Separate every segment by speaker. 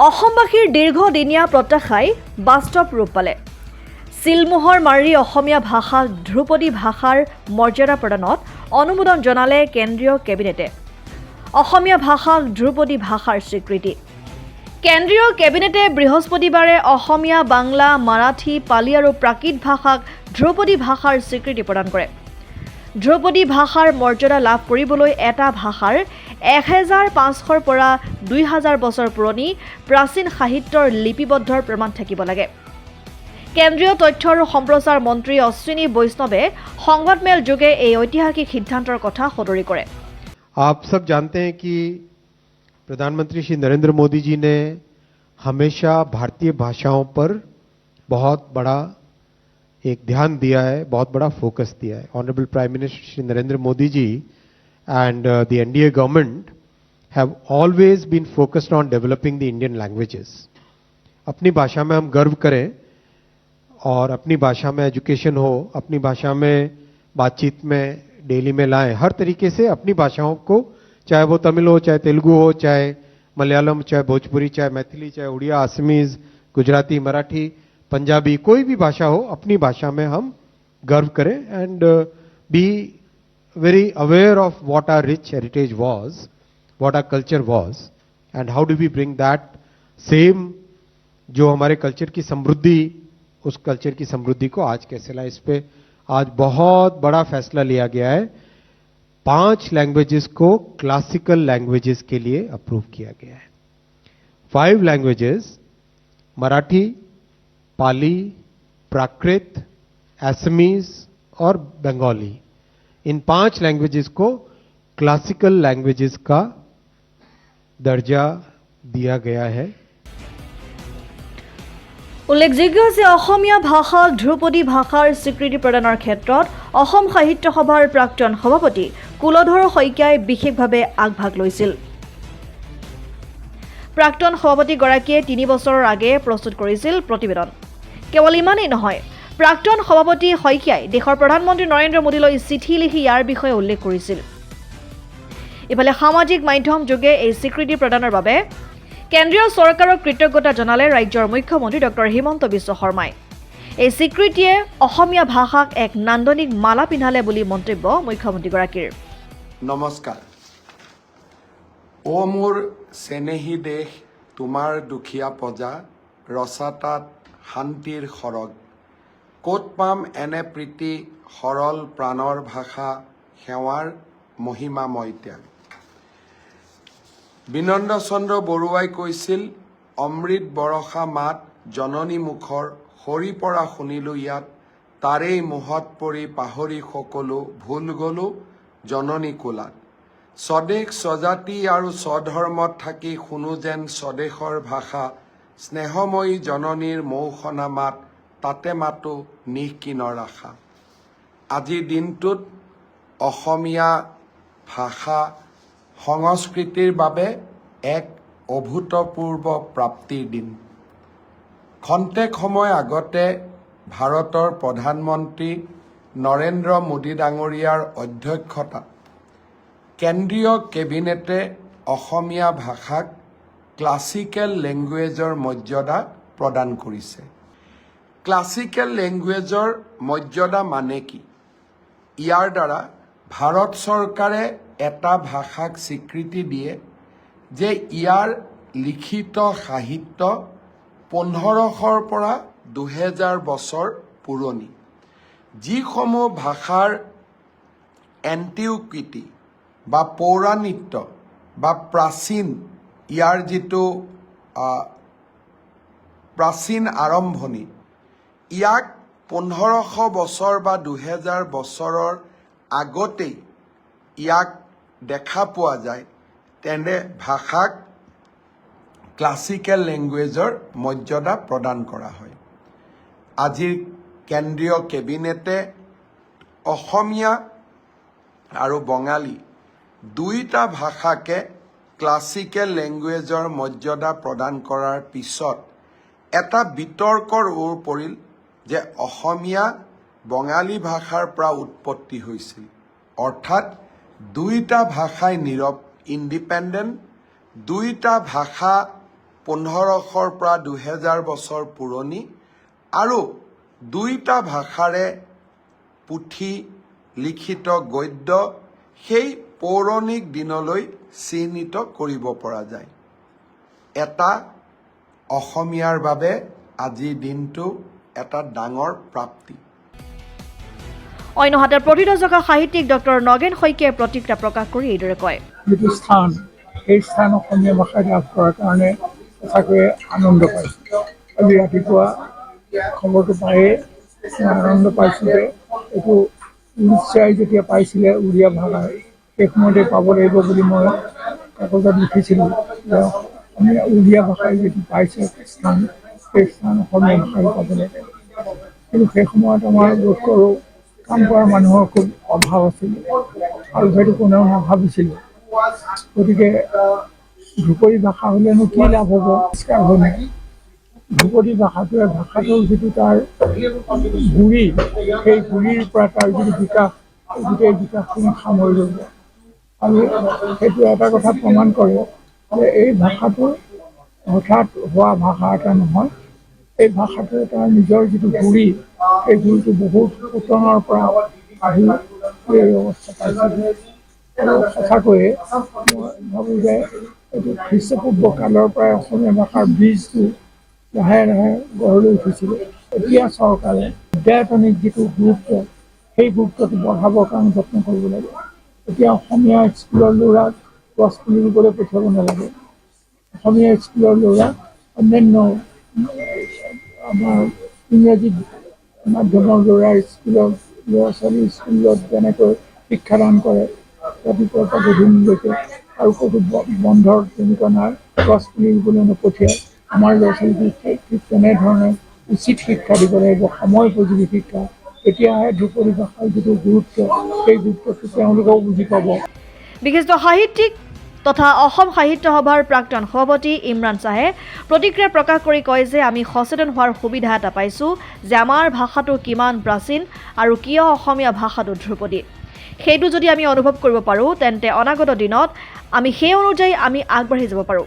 Speaker 1: অসমবাসীৰ দীৰ্ঘদিনীয়া প্ৰত্যাশাই বাস্তৱ ৰূপ পালে। চিলমোহৰ মাৰি অসমীয়া ভাষাক ধ্ৰুপদী ভাষাৰ মৰ্যাদা প্ৰদানত অনুমোদন জনালে কেন্দ্ৰীয় কেবিনেটে। অসমীয়া ভাষাক ধ্ৰুপদী ভাষাৰ স্বীকৃতি। কেন্দ্ৰীয় কেবিনেটে বৃহস্পতিবাৰে অসমীয়া, বাংলা, মাৰাঠী, পালি আৰু প্ৰাকৃত ভাষাক ধ্ৰুপদী ভাষাৰ স্বীকৃতি প্ৰদান কৰে। ধ্ৰুপদী ভাষাৰ মৰ্যাদা লাভ কৰিবলৈ এটা ভাষাৰ 1500ৰ পৰা 2000 বছৰ পুৰণি প্ৰাচীন সাহিত্যৰ লিপিবদ্ধ প্ৰমাণ থাকিব লাগে। কেন্দ্ৰীয় তথ্য আৰু সম্প্ৰচাৰ মন্ত্ৰী অশ্বিনী বৈষ্ণৱে সংবাদমেল যোগে এই ঐতিহাসিক সিদ্ধান্তৰ কথা সদৰি কৰে।
Speaker 2: आप सब जानते हैं कि प्रधानमंत्री श्री नरेंद्र मोदी जी ने हमेशा भारतीय भाषाओं पर बहुत बड़ा एक ध्यान दिया है, बहुत बड़ा फोकस दिया है। Honourable prime minister Shri Narendra Modi ji and the NDA government have always been focused on developing the Indian languages. अपनी भाषा में हम गर्व करें और अपनी भाषा में एजुकेशन हो, अपनी भाषा में बातचीत में डेली में लाएं। हर तरीके से अपनी भाषाओं को, चाहे वो तमिल हो, चाहे तेलुगु हो, चाहे मलयालम, चाहे भोजपुरी, चाहे मैथिली, चाहे उड़िया, असमीज, गुजराती, मराठी, पंजाबी, कोई भी भाषा हो, अपनी भाषा में हम गर्व करें and be very aware of what our rich heritage was, what our culture was, and how do we bring that same जो हमारे कल्चर की समृद्धि, उस कल्चर की समृद्धि को आज कैसे लाएं। इस पे आज बहुत बड़ा फैसला लिया गया है। 5 लैंग्वेजेस को क्लासिकल लैंग्वेजेस के लिए अप्रूव किया गया है। 5 लैंग्वेजेस मराठी, पाली, प्राकृत, असमीज और बंगाली, इन 5 लैंग्वेजेस को क्लासिकल लैंग्वेजेस का दर्जा दिया गया है।
Speaker 1: উল্লেখযোগ্য যে অসমীয়া ভাষাক ধ্ৰুপদী ভাষাৰ স্বীকৃতি প্ৰদানৰ ক্ষেত্ৰত অসম সাহিত্য সভাৰ প্ৰাক্তন সভাপতি কুলধৰ শইকীয়াই বিশেষভাৱে আগভাগ লৈছিল। প্ৰাক্তন সভাপতিগৰাকীয়ে 3 বছৰৰ আগে প্ৰস্তুত কৰিছিল প্ৰতিবেদন। কেৱল ইমানেই নহয়, প্ৰাক্তন সভাপতি শইকীয়াই দেশৰ প্ৰধানমন্ত্ৰী নৰেন্দ্ৰ মোদীলৈ চিঠি লিখি ইয়াৰ বিষয়ে উল্লেখ কৰিছিল। ইফালে সামাজিক মাধ্যম যোগে এই স্বীকৃতি প্ৰদানৰ বাবে কেন্দ্ৰীয় চৰকাৰক কৃতজ্ঞতা জনালে ৰাজ্যৰ মুখ্যমন্ত্ৰী ডক্টৰ হিমন্ত বিশ্ব শৰ্মাই। এই স্বীকৃতিয়ে অসমীয়া ভাষাক এক নান্দনিক মালা পিন্ধালে বুলি মন্তব্য মুখ্যমন্ত্ৰীগৰাকীৰ।
Speaker 3: নমস্কাৰ। অ মোৰ চেনেহী দেশ, তোমাৰ দুখীয়া প্ৰজা, ৰচাতাত শান্তিৰ সৰগ। ক'ত পাম এনে প্ৰীতি, সৰল প্ৰাণৰ ভাষা, সেৱাৰ মহিমাময় ত্যাগ। বিনন্দ চন্দ্ৰ বৰুৱাই কৈছিল, অমৃত বৰষা মাত জননী মুখৰ, সৰি পৰা শুনিলো ইয়াত, তাৰেই মোহত পৰি পাহৰি সকলো, ভুল গলো জননী কোলাত। স্বদেশ স্বজাতি আৰু স্বধৰ্মত থাকি শুনো যেন স্বদেশৰ ভাষা, স্নেহময়ী জননীৰ মৌসনা মাত, তাতে মাতো নিঃকিনৰ আশা। আজিৰ দিনটোত অসমীয়া ভাষা সংস্কৃতিৰ বাবে এক অভূতপূৰ্ব প্ৰাপ্তিৰ দিন। খন্তেক সময় আগতে ভাৰতৰ প্ৰধানমন্ত্ৰী নৰেন্দ্ৰ মোদী ডাঙৰীয়াৰ অধ্যক্ষতাত কেন্দ্ৰীয় কেবিনেটে অসমীয়া ভাষাক ক্লাছিকেল লেংগুৱেজৰ মৰ্যাদা প্ৰদান কৰিছে। ক্লাছিকেল লেংগুৱেজৰ মৰ্যাদা মানে কি? ইয়াৰ দ্বাৰা ভাৰত চৰকাৰে এটা ভাষাক স্বীকৃতি দিয়ে যে ইয়াৰ লিখিত সাহিত্য 1500ৰ পৰা 2000 বছৰ পুৰণি। যিসমূহ ভাষাৰ এণ্টিকুইটি বা পৌৰাণিত্য বা প্ৰাচীন, ইয়াৰ যিটো প্ৰাচীন আৰম্ভণি, ইয়াক 1500 বছৰ বা 2000 বছৰৰ আগতেই ইয়াক দেখা পোৱা যায়, তেনে ভাষাক ক্লাছিকেল লেংগুৱেজৰ মৰ্যাদা প্ৰদান কৰা হয়। আজিৰ কেন্দ্ৰীয় কেবিনেটে অসমীয়া আৰু বঙালী দুয়োটা ভাষাকে ক্লাছিকেল লেংগুৱেজৰ মৰ্যাদা প্ৰদান কৰাৰ পিছত এটা বিতৰ্কৰ ওৰ পৰিল যে অসমীয়া বঙালী ভাষাৰ পৰা উৎপত্তি হৈছিল, অৰ্থাৎ দুইটা ভাষাই ইণ্ডিপেণ্ডেণ্ট, দুইটা ভাষা 1500 পৰা 2000 বছৰ পুৰণি আৰু দুইটা ভাষাৰে পুথি লিখিত গদ্য সেই পৌৰাণিক দিনলৈ চিহ্নিত কৰিব পৰা যায়। এটা অসমীয়াৰ বাবে আজিৰ দিনটো এটা ডাঙৰ প্ৰাপ্তি।
Speaker 1: অন্যহাতে প্ৰতিযোজকা সাহিত্যিক ডক্টৰ নগেন শইকীয়াই প্ৰতিক্ৰিয়া প্ৰকাশ কৰি এইদৰে কয়,
Speaker 4: যিটো স্থান সেই স্থান অসমীয়া ভাষাত লাভ কৰাৰ কাৰণে সঁচাকৈয়ে আনন্দ পাইছোঁ। আজি ৰাতিপুৱা খবৰটো পায়ে আনন্দ পাইছোঁ যে এইটো উৰিষ্যাই যেতিয়া পাইছিলে উৰিয়া ভাষা সেই সময়তে পাব লাগিব বুলি মই কাগজত লিখিছিলোঁ যে আমি উৰিয়া ভাষাই যিটো পাইছে স্থান সেই স্থান অসমীয়া ভাষাই পাব লাগে। কিন্তু সেই সময়ত আমাৰ বোধ কৰোঁ কাম কৰা মানুহৰ খুব অভাৱ আছিল আৰু সেইটো কোনেও নাভাবিছিল। গতিকে ধ্ৰুপদী ভাষা হ'লেনো কি লাভ হ'ব? পৰিষ্কাৰ হৈ নাই। ধ্ৰুপদী ভাষাটোৰ যিটো তাৰ গুৰি সেই গুৰিৰ পৰা তাৰ যিটো বিকাশ গোটেই বিকাশখিনি সামৰি ল'ব আৰু সেইটো এটা কথা প্ৰমাণ কৰে যে এই ভাষাটো হঠাৎ হোৱা ভাষা এটা নহয়। এই ভাষাটোৱে তাৰ নিজৰ যিটো গুৰি সেই গুৰিটো বহুত পুতনৰ পৰা আহি এই অৱস্থা পাইছে। আৰু সঁচাকৈয়ে মই ভাবোঁ যে এইটো খ্ৰীষ্টপূৰ্ব কালৰ পৰাই অসমীয়া ভাষাৰ বীজটো লাহে লাহে গঢ় লৈ উঠিছিল। এতিয়া চৰকাৰে বিদ্যায়তনিক যিটো গুৰুত্ব সেই গুৰুত্বটো বঢ়াবৰ কাৰণে যত্ন কৰিব লাগে। এতিয়া অসমীয়া স্কুলৰ ল'ৰাক গছ পুলি ৰুবলৈ পঠিয়াব নালাগে। অসমীয়া স্কুলৰ ল'ৰা অন্যান্য আমাৰ ইংৰাজী মাধ্যমৰ ল'ৰাৰ স্কুলৰ ল'ৰা ছোৱালী স্কুলত যেনেকৈ শিক্ষাদান কৰে ৰাতিপুৱাৰ পৰা গধূলিলৈকে আৰু ক'তো বন্ধৰ তেনেকুৱা নাই, গছ পুলি ৰুবলৈ নপঠিয়াই আমাৰ ল'ৰা ছোৱালীক ঠিক তেনেধৰণে উচিত শিক্ষা দিব লাগিব, সময় উপযোগী শিক্ষা। তেতিয়াহে ধ্ৰুপদী ভাষাৰ যিটো গুৰুত্ব সেই গুৰুত্বটো তেওঁলোকেও বুজি পাব।
Speaker 1: বিশিষ্ট সাহিত্যিক তথা অসম সাহিত্য সভাৰ প্ৰাক্তন সভাপতি ইমৰান শ্বাহে প্ৰতিক্ৰিয়া প্ৰকাশ কৰি কয় যে আমি সচেতন হোৱাৰ সুবিধা এটা পাইছোঁ যে আমাৰ ভাষাটো কিমান প্ৰাচীন আৰু কিয় অসমীয়া ভাষাটো ধ্ৰুপদী। সেইটো যদি আমি অনুভৱ কৰিব পাৰোঁ তেন্তে অনাগত দিনত আমি সেই অনুযায়ী আমি আগবাঢ়ি যাব পাৰোঁ।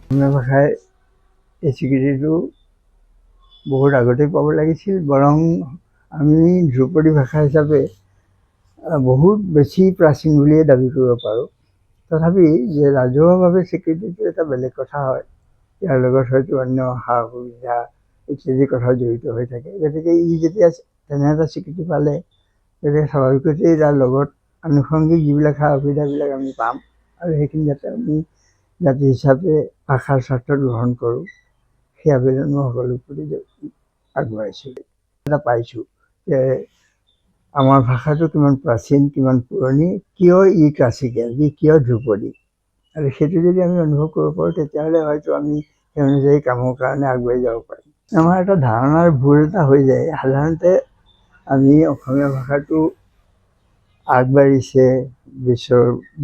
Speaker 5: অসমীয়া ভাষাই এই স্বীকৃতিটো বহুত আগতেই পাব লাগিছিল। বৰং আমি ধ্ৰুপদী ভাষা হিচাপে বহুত বেছি প্ৰাচীন বুলিয়ে দাবী কৰিব পাৰোঁ। তথাপি যে ৰাজহুৱাভাৱে স্বীকৃতিটো এটা বেলেগ কথা হয়, ইয়াৰ লগত হয়তো অন্য সা সুবিধা ইত্যাদি কথা জড়িত হৈ থাকে। গতিকে ই যেতিয়া তেনে এটা স্বীকৃতি পালে গতিকে স্বাভাৱিকতেই তাৰ লগত আনুষংগিক যিবিলাক সা সুবিধাবিলাক আমি পাম আৰু সেইখিনি যাতে আমি জাতি হিচাপে ভাষাৰ স্বাৰ্থত গ্ৰহণ কৰোঁ সেই আবেদন মই সকলোৰ প্ৰতি আগবঢ়াইছোঁ। এটা পাইছোঁ যে আমাৰ ভাষাটো কিমান প্ৰাচীন, কিমান পুৰণি, কিয় ই ক্লাছিকেল, কিয় ধ্ৰুপদী। আৰু সেইটো যদি আমি অনুভৱ কৰিব পাৰোঁ তেতিয়াহ'লে হয়তো আমি সেই অনুযায়ী কামৰ কাৰণে আগুৱাই যাব পাৰিম। আমাৰ এটা ধাৰণাৰ ভুল এটা হৈ যায়। সাধাৰণতে আমি অসমীয়া ভাষাটো আগবাঢ়িছে,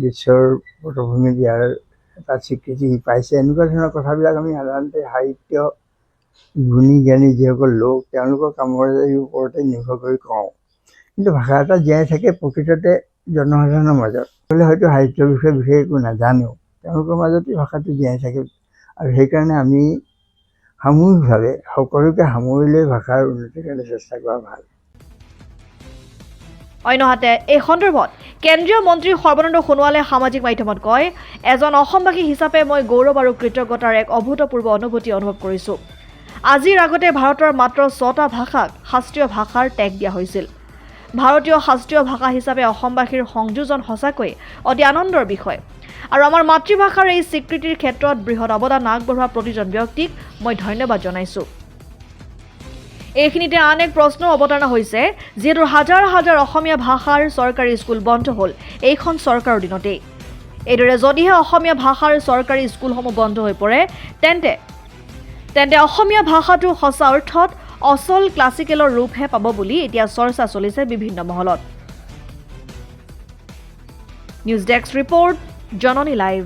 Speaker 5: বিশ্বৰ পটভূমিত ইয়াৰ এটা স্বীকৃতি পাইছে, এনেকুৱা ধৰণৰ কথাবিলাক আমি সাধাৰণতে সাহিত্য গুণী জ্ঞানী যিসকল লোক তেওঁলোকৰ কামৰ ওপৰতে নিৰ্ভৰ কৰি কওঁ। কিন্তু ভাষা এটা জীয়াই থাকে প্ৰকৃততে জনসাধাৰণৰ মাজত। সকলোৱে হয়তো সাহিত্যৰ বিষয়ে বিশেষ একো নাজানেও, তেওঁলোকৰ মাজতে ভাষাটো জীয়াই থাকে। আৰু সেইকাৰণে আমি সামূহিকভাৱে সকলোকে সামৰি লৈ ভাষাৰ উন্নতিৰ কাৰণে চেষ্টা কৰা ভাল।
Speaker 1: অন্যহাতে এই সন্দৰ্ভত কেন্দ্ৰীয় মন্ত্ৰী সৰ্বানন্দ সোণোৱালে সামাজিক মাধ্যমত কয়, এজন অসমবাসী হিচাপে মই গৌৰৱ আৰু কৃতজ্ঞতাৰ এক অভূতপূৰ্ব অনুভূতি অনুভৱ কৰিছোঁ। আজিৰ আগতে ভাৰতৰ মাত্ৰ 6টা ভাষাক শাস্ত্ৰীয় ভাষাৰ টেগ দিয়া হৈছিল। ভাৰতীয় শাস্ত্ৰীয় ভাষা হিচাপে অসমবাসীৰ সংযোজন সঁচাকৈ অতি আনন্দৰ বিষয় আৰু আমাৰ মাতৃভাষাৰ এই স্বীকৃতিৰ ক্ষেত্ৰত বৃহৎ অৱদান আগবঢ়োৱা প্ৰতিজন ব্যক্তিক মই ধন্যবাদ জনাইছোঁ। এইখিনিতে আন এক প্ৰশ্ন অৱতাৰণা হৈছে, যিহেতু হাজাৰ হাজাৰ অসমীয়া ভাষাৰ চৰকাৰী স্কুল বন্ধ হ'ল এইখন চৰকাৰৰ দিনতেই। এইদৰে যদিহে অসমীয়া ভাষাৰ চৰকাৰী স্কুলসমূহ বন্ধ হৈ পৰে তেন্তে অসমীয়া ভাষাটো সঁচা অৰ্থত অচল ক্লাছিকেলৰ ৰূপহে পাব বুলি এতিয়া চৰ্চা চলিছে বিভিন্ন মহলত। নিউজ ডেস্ক ৰিপৰ্ট, জননী লাইভ।